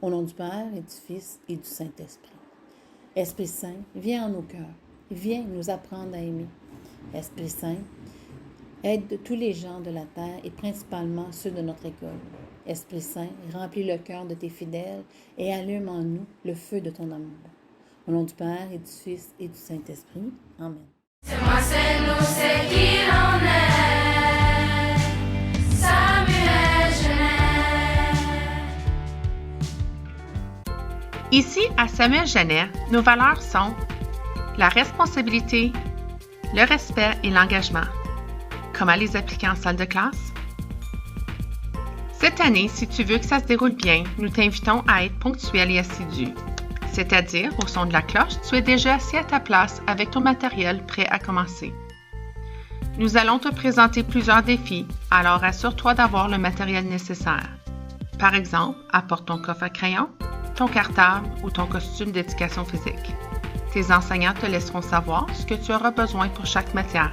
Au nom du Père et du Fils et du Saint-Esprit. Esprit Saint, viens en nos cœurs. Viens nous apprendre à aimer. Esprit Saint, aide tous les gens de la terre et principalement ceux de notre école. Esprit Saint, remplis le cœur de tes fidèles et allume en nous le feu de ton amour. Au nom du Père et du Fils et du Saint-Esprit. Amen. C'est moi, c'est nous, c'est qui l'on est. Samuel Genet. Ici, à Samuel Genet, nos valeurs sont la responsabilité, le respect et l'engagement. Comment les appliquer en salle de classe? Cette année, si tu veux que ça se déroule bien, nous t'invitons à être ponctuel et assidu. C'est-à-dire, au son de la cloche, tu es déjà assis à ta place avec ton matériel prêt à commencer. Nous allons te présenter plusieurs défis, alors assure-toi d'avoir le matériel nécessaire. Par exemple, apporte ton coffre à crayon, ton cartable ou ton costume d'éducation physique. Tes enseignants te laisseront savoir ce que tu auras besoin pour chaque matière.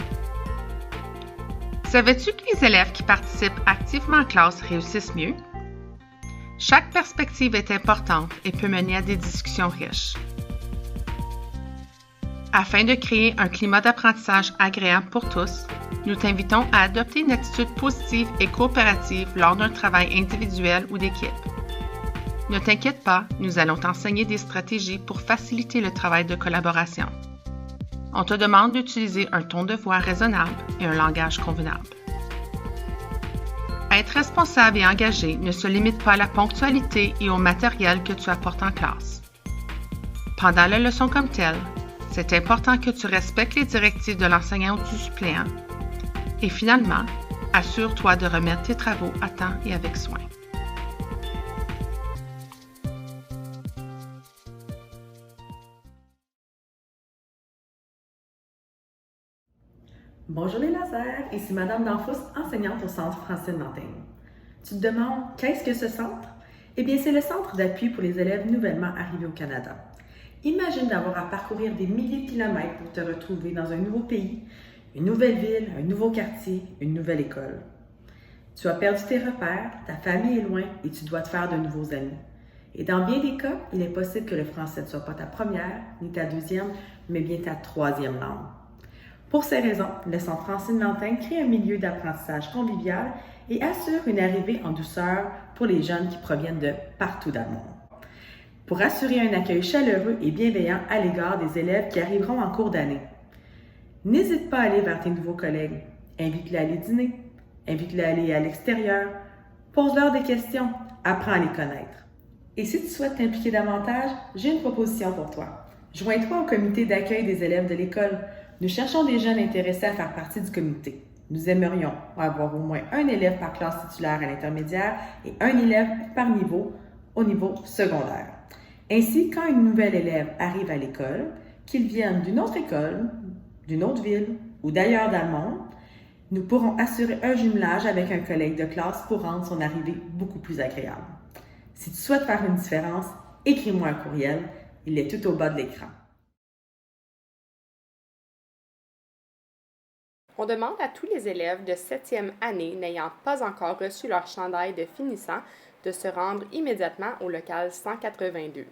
Savais-tu que les élèves qui participent activement en classe réussissent mieux? Chaque perspective est importante et peut mener à des discussions riches. Afin de créer un climat d'apprentissage agréable pour tous, nous t'invitons à adopter une attitude positive et coopérative lors d'un travail individuel ou d'équipe. Ne t'inquiète pas, nous allons t'enseigner des stratégies pour faciliter le travail de collaboration. On te demande d'utiliser un ton de voix raisonnable et un langage convenable. Être responsable et engagé ne se limite pas à la ponctualité et au matériel que tu apportes en classe. Pendant la leçon comme telle, c'est important que tu respectes les directives de l'enseignant ou du suppléant. Et finalement, assure-toi de remettre tes travaux à temps et avec soin. Bonjour les lasers, ici Madame Danfous, enseignante au Centre Francine Nantin. Tu te demandes, qu'est-ce que ce centre? Eh bien, c'est le centre d'appui pour les élèves nouvellement arrivés au Canada. Imagine d'avoir à parcourir des milliers de kilomètres pour te retrouver dans un nouveau pays, une nouvelle ville, un nouveau quartier, une nouvelle école. Tu as perdu tes repères, ta famille est loin et tu dois te faire de nouveaux amis. Et dans bien des cas, il est possible que le français ne soit pas ta première, ni ta deuxième, mais bien ta troisième langue. Pour ces raisons, le Centre Francine Nantin crée un milieu d'apprentissage convivial et assure une arrivée en douceur pour les jeunes qui proviennent de partout dans le monde. Pour assurer un accueil chaleureux et bienveillant à l'égard des élèves qui arriveront en cours d'année. N'hésite pas à aller vers tes nouveaux collègues, invite-les à aller dîner, invite-les à aller à l'extérieur, pose-leur des questions, apprends à les connaître. Et si tu souhaites t'impliquer davantage, j'ai une proposition pour toi. Joins-toi au comité d'accueil des élèves de l'école. Nous cherchons des jeunes intéressés à faire partie du comité. Nous aimerions avoir au moins un élève par classe titulaire à l'intermédiaire et un élève par niveau au niveau secondaire. Ainsi, quand une nouvelle élève arrive à l'école, qu'il vienne d'une autre école, d'une autre ville ou d'ailleurs dans le monde, nous pourrons assurer un jumelage avec un collègue de classe pour rendre son arrivée beaucoup plus agréable. Si tu souhaites faire une différence, écris-moi un courriel. Il est tout au bas de l'écran. On demande à tous les élèves de 7e année n'ayant pas encore reçu leur chandail de finissant de se rendre immédiatement au local 182.